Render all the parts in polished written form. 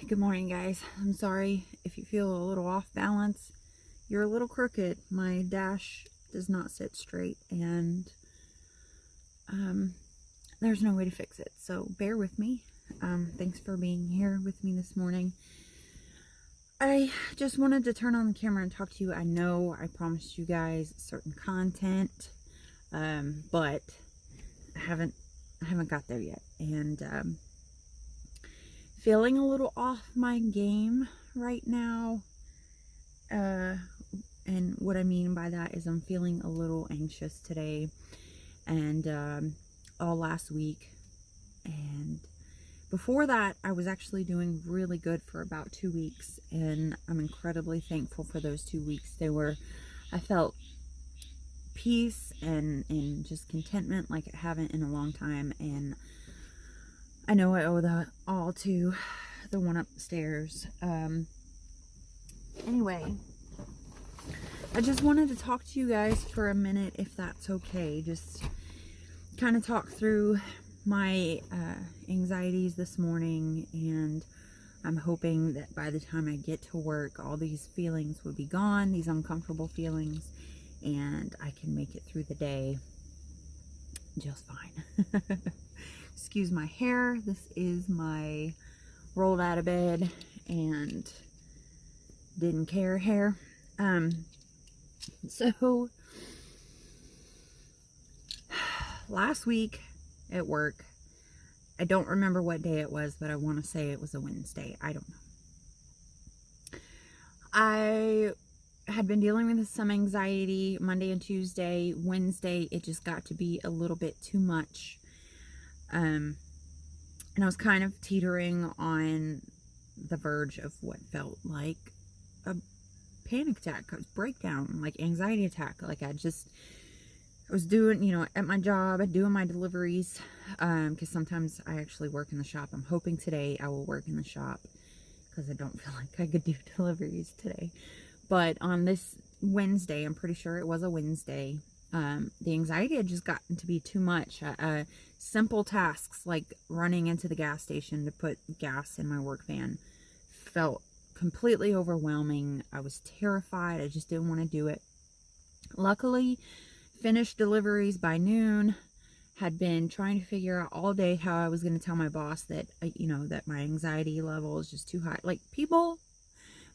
Good morning, guys. I'm sorry if you feel a little off balance. You're a little crooked. My dash does not sit straight, and there's no way to fix it. So bear with me. Thanks for being here with me this morning. I just wanted to turn on the camera and talk to you. I know I promised you guys certain content, but I haven't got there yet, and feeling a little off my game right now. And what I mean by that is I'm feeling a little anxious today and all last week. And before that, I was actually doing really good for about 2 weeks, and I'm incredibly thankful for those 2 weeks. I felt peace and just contentment like I haven't in a long time, and I know I owe that all to the one upstairs. Anyway, I just wanted to talk to you guys for a minute, if that's okay. Just kind of talk through my anxieties this morning, and I'm hoping that by the time I get to work, all these feelings would be gone, these uncomfortable feelings, and I can make it through the day just fine. Excuse my hair. This is my rolled out of bed and didn't care hair. So last week at work, I don't remember what day it was, but I want to say it was a Wednesday. I don't know. I had been dealing with some anxiety Monday and Tuesday. Wednesday, it just got to be a little bit too much. And I was kind of teetering on the verge of what felt like a panic attack, a breakdown, like anxiety attack. Like I was doing, at my job, doing my deliveries, because sometimes I actually work in the shop. I'm hoping today I will work in the shop because I don't feel like I could do deliveries today. But on this Wednesday, I'm pretty sure it was a Wednesday, the anxiety had just gotten to be too much. Simple tasks like running into the gas station to put gas in my work van felt completely overwhelming. I was terrified. I just didn't want to do it. Luckily, finished deliveries by noon. Had been trying to figure out all day how I was going to tell my boss that, that my anxiety level is just too high. Like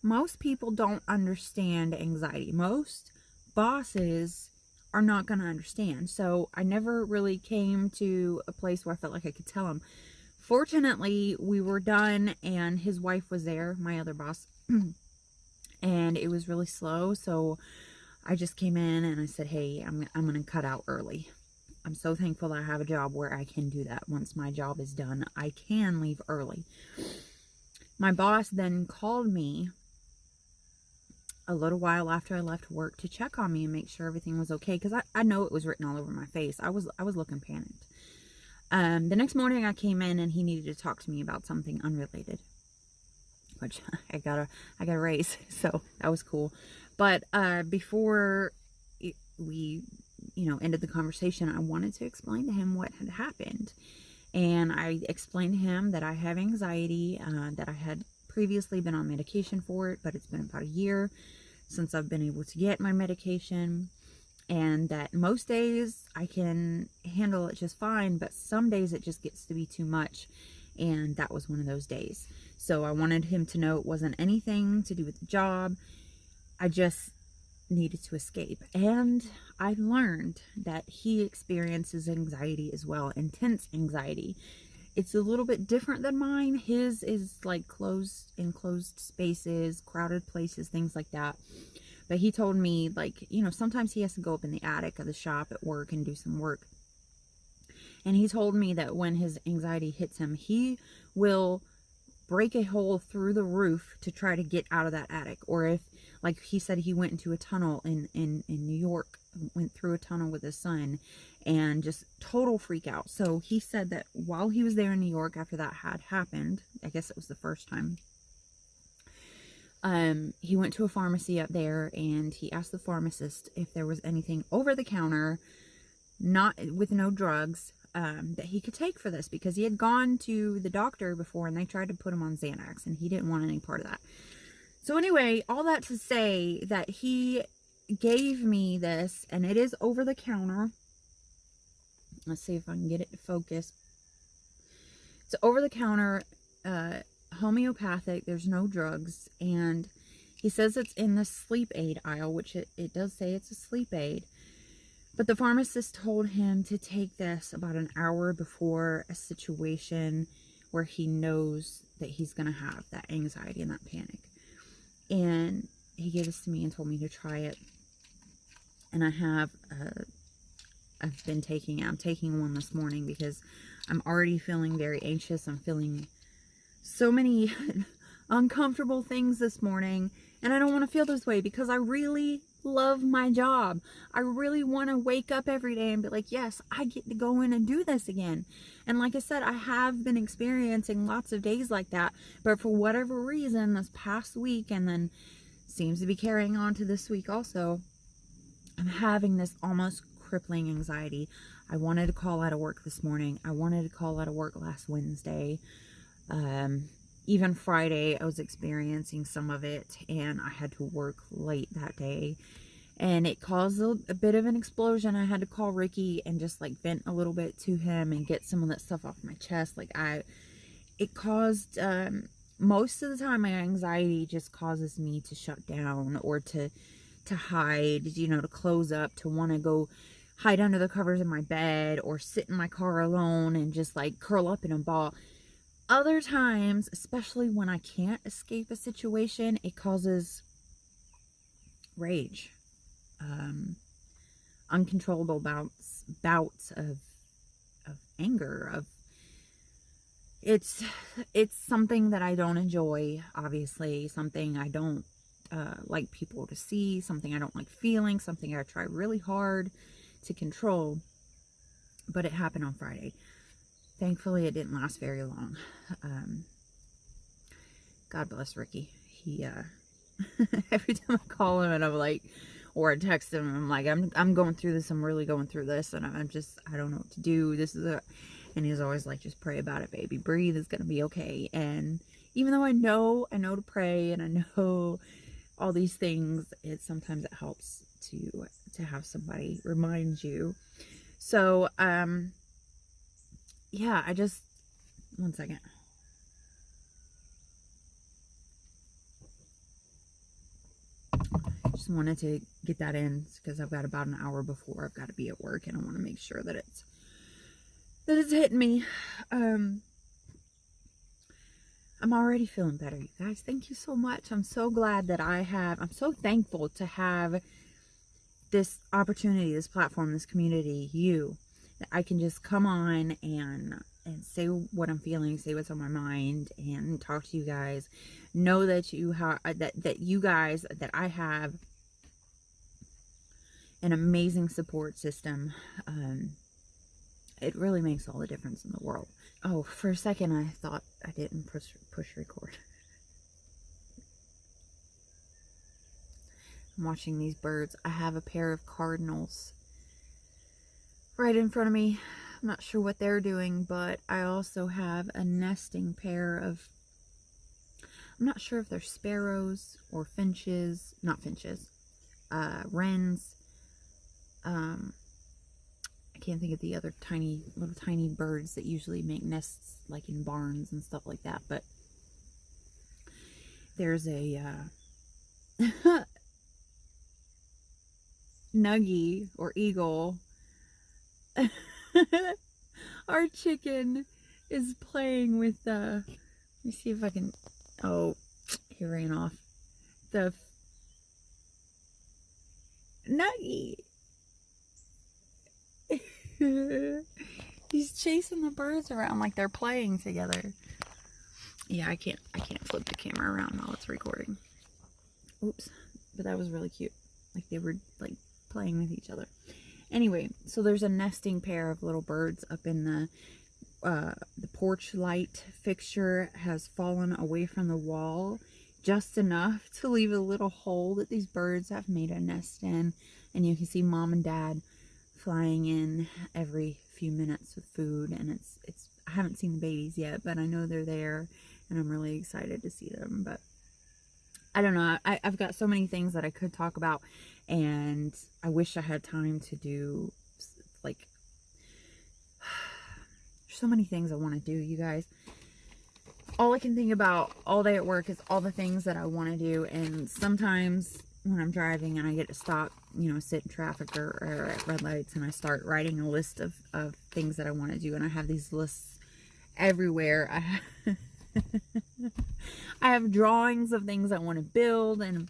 most people don't understand anxiety. Most bosses are not going to understand. So I never really came to a place where I felt like I could tell him. Fortunately, we were done and his wife was there, my other boss, and it was really slow. So I just came in and I said, hey, I'm going to cut out early. I'm so thankful that I have a job where I can do that. Once my job is done, I can leave early. My boss then called me a little while after I left work to check on me and make sure everything was okay, because I know it was written all over my face. I was looking panicked. The next morning I came in and he needed to talk to me about something unrelated, which I got a raise, so that was cool. But before we ended the conversation, I wanted to explain to him what had happened. And I explained to him that I have anxiety, that I had previously been on medication for it, but it's been about a year since I've been able to get my medication, and that most days I can handle it just fine, but some days it just gets to be too much, and that was one of those days. So I wanted him to know it wasn't anything to do with the job. I just needed to escape. And I learned that he experiences anxiety as well, intense anxiety. It's a little bit different than mine. His is like enclosed spaces, crowded places, things like that. But he told me, sometimes he has to go up in the attic of the shop at work and do some work. And he told me that when his anxiety hits him, he will break a hole through the roof to try to get out of that attic. Or if, like he said, he went into a tunnel in New York, went through a tunnel with his son, and just total freak out. So he said that while he was there in New York, after that had happened, I guess it was the first time, he went to a pharmacy up there and he asked the pharmacist if there was anything over the counter, not with no drugs, that he could take for this, because he had gone to the doctor before and they tried to put him on Xanax and he didn't want any part of that. So anyway, all that to say that he gave me this, and it is over the counter. Let's see if I can get it to focus. It's over the counter, homeopathic. There's no drugs, and he says it's in the sleep aid aisle, which it does say it's a sleep aid. But the pharmacist told him to take this about an hour before a situation where he knows that he's going to have that anxiety and that panic. And he gave this to me and told me to try it. And I've been taking it. I'm taking one this morning because I'm already feeling very anxious. I'm feeling so many uncomfortable things this morning. And I don't want to feel this way because I really love my job. I really want to wake up every day and be like, yes, I get to go in and do this again. And like I said, I have been experiencing lots of days like that, but for whatever reason, this past week, and then seems to be carrying on to this week also, I'm having this almost crippling anxiety. I wanted to call out of work this morning. I wanted to call out of work last Wednesday. Even Friday, I was experiencing some of it, and I had to work late that day, and it caused a bit of an explosion. I had to call Ricky and just like vent a little bit to him and get some of that stuff off my chest. Like it caused, most of the time my anxiety just causes me to shut down or to hide, you know, to close up, to want to go hide under the covers of my bed or sit in my car alone and just like curl up in a ball. Other times, especially when I can't escape a situation, it causes rage, uncontrollable bouts of anger. It's something that I don't enjoy, obviously, something I don't like people to see, something I don't like feeling, something I try really hard to control. But it happened on Friday. Thankfully, it didn't last very long. God bless Ricky. He, every time I call him and I'm like, or I text him, I'm like, I'm going through this. I'm really going through this. And I don't know what to do. And he's always like, just pray about it, baby. Breathe. It's going to be okay. And even though I know to pray and I know all these things, sometimes it helps to have somebody remind you. So, yeah, one second. Just wanted to get that in because I've got about an hour before I've got to be at work, and I want to make sure that it's hitting me. I'm already feeling better, you guys. Thank you so much. I'm so glad that I'm so thankful to have this opportunity, this platform, this community, that I can just come on and say what I'm feeling, say what's on my mind, and talk to you guys. Know that you have that you guys, that I have an amazing support system. It really makes all the difference in the world. Oh, for a second I thought I didn't push record. I'm watching these birds. I have a pair of cardinals right in front of me. I'm not sure what they're doing, but I also have a nesting pair of, I'm not sure if they're sparrows or finches, not finches, wrens. I can't think of the other little tiny birds that usually make nests like in barns and stuff like that, but there's a nuggie or eagle. Our chicken is playing with let me see if I can, oh, he ran off. The nuggie. He's chasing the birds around like they're playing together. Yeah, I can't flip the camera around while it's recording. Oops. But that was really cute. Like they were like playing with each other. Anyway, so there's a nesting pair of little birds up in the porch light fixture has fallen away from the wall just enough to leave a little hole that these birds have made a nest in. And you can see mom and dad flying in every few minutes with food, and I haven't seen the babies yet, but I know they're there, and I'm really excited to see them. But I don't know, I've got so many things that I could talk about, and I wish I had time to do, like, there's so many things I want to do, you guys. All I can think about all day at work is all the things that I want to do, and sometimes when I'm driving and I get to stop, you know, sit in traffic or at red lights, and I start writing a list of things that I want to do, and I have these lists everywhere. I have drawings of things I want to build, and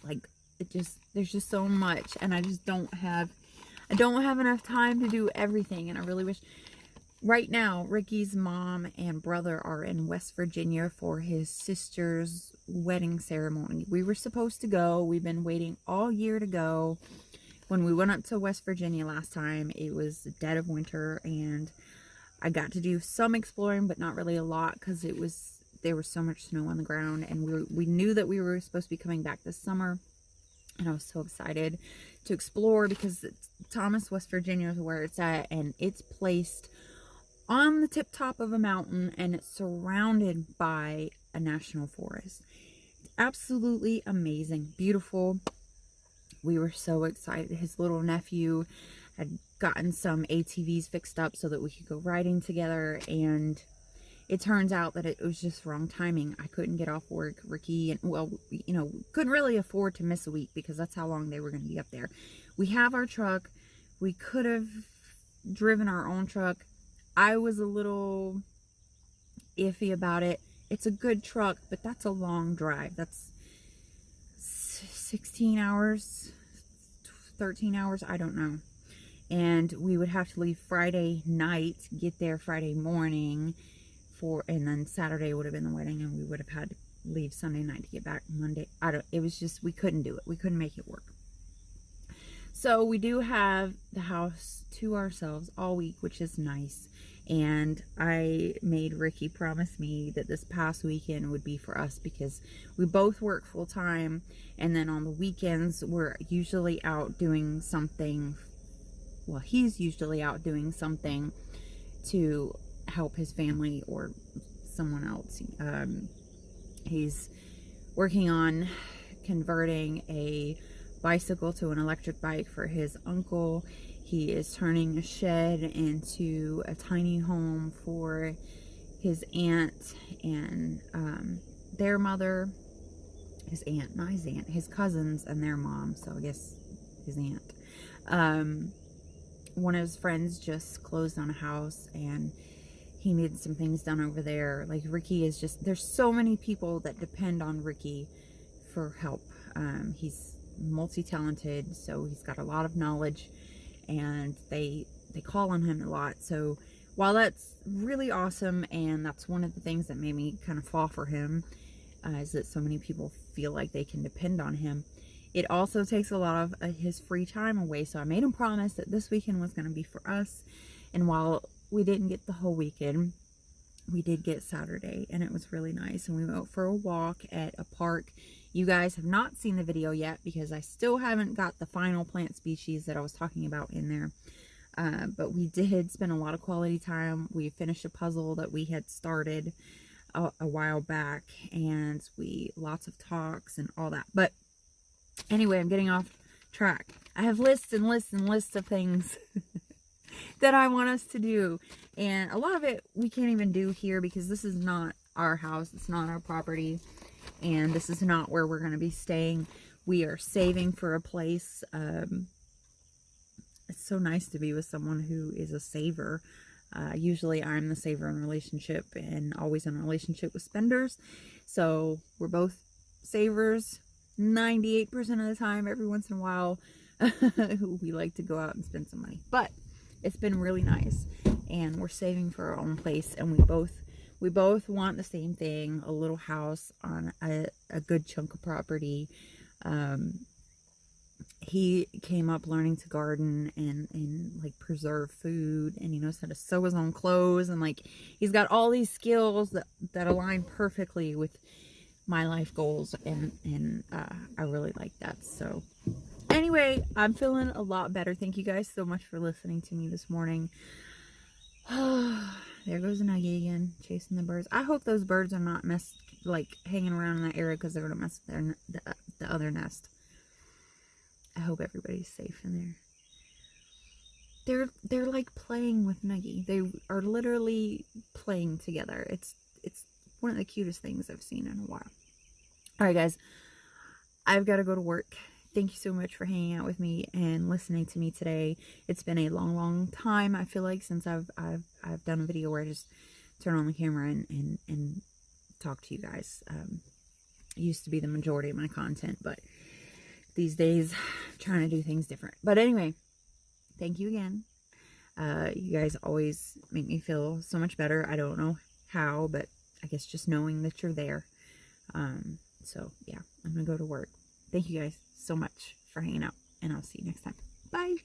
like, there's just so much, and I don't have enough time to do everything, and I really wish. Right now, Ricky's mom and brother are in West Virginia for his sister's wedding ceremony. We were supposed to go. We've been waiting all year to go. When we went up to West Virginia last time, it was the dead of winter, and I got to do some exploring, but not really a lot, because there was so much snow on the ground, and we knew that we were supposed to be coming back this summer, and I was so excited to explore, because Thomas, West Virginia is where it's at, and it's placed on the tip top of a mountain, and it's surrounded by a national forest. It's absolutely amazing, beautiful. We were so excited. His little nephew had gotten some ATVs fixed up so that we could go riding together, and it turns out that it was just wrong timing. I couldn't get off work. Ricky, and well, you know, couldn't really afford to miss a week, because that's how long they were going to be up there. We have our truck. We could have driven our own truck. I was a little iffy about it. It's a good truck, but that's a long drive. That's 16 hours, 13 hours, I don't know. And we would have to leave Friday night, get there Friday morning and then Saturday would have been the wedding, and we would have had to leave Sunday night to get back Monday. It was just, we couldn't do it. We couldn't make it work. So we do have the house to ourselves all week, which is nice. And I made Ricky promise me that this past weekend would be for us, because we both work full time, and then on the weekends we're usually out doing something. Well, he's usually out doing something to help his family or someone else. He's working on converting a bicycle to an electric bike for his uncle. He is turning a shed into a tiny home for his aunt and their mother. His cousins and their mom, so I guess his aunt. One of his friends just closed on a house, and he needed some things done over there. Like, Ricky is just, there's so many people that depend on Ricky for help. He's multi-talented, so he's got a lot of knowledge, and they call on him a lot. So while that's really awesome, and that's one of the things that made me kind of fall for him, is that so many people feel like they can depend on him, it also takes a lot of his free time away. So I made him promise that this weekend was going to be for us, and while we didn't get the whole weekend, we did get Saturday, and it was really nice. And we went for a walk at a park. You guys have not seen the video yet, because I still haven't got the final plant species that I was talking about in there. But we did spend a lot of quality time. We finished a puzzle that we had started a while back, and lots of talks and all that. But anyway, I'm getting off track. I have lists and lists and lists of things that I want us to do, and a lot of it we can't even do here, because this is not our house, it's not our property, and this is not where we're going to be staying. We are saving for a place. It's so nice to be with someone who is a saver. Usually I'm the saver in a relationship, and always in a relationship with spenders. So we're both savers 98% of the time. Every once in a while we like to go out and spend some money, but it's been really nice, and we're saving for our own place, and we both want the same thing, a little house on a good chunk of property. He came up learning to garden and like preserve food, and he knows how to sew his own clothes, and like he's got all these skills that align perfectly with my life goals, and I really like that. So Anyway, I'm feeling a lot better. Thank you guys so much for listening to me this morning. There goes Nuggie again, chasing the birds. I hope those birds are not hanging around in that area, because they're gonna mess with the other nest. I hope everybody's safe in there. They're like playing with Nuggie. They are literally playing together. It's one of the cutest things I've seen in a while. All right, guys, I've got to go to work. Thank you so much for hanging out with me and listening to me today. It's been a long time, I feel like, since I've done a video where I just turn on the camera and talk to you guys. It used to be the majority of my content, but these days I'm trying to do things different. But anyway, thank you again. You guys always make me feel so much better. I don't know how, but I guess just knowing that you're there. So yeah, I'm gonna go to work. Thank you guys so much for hanging out, and I'll see you next time. Bye.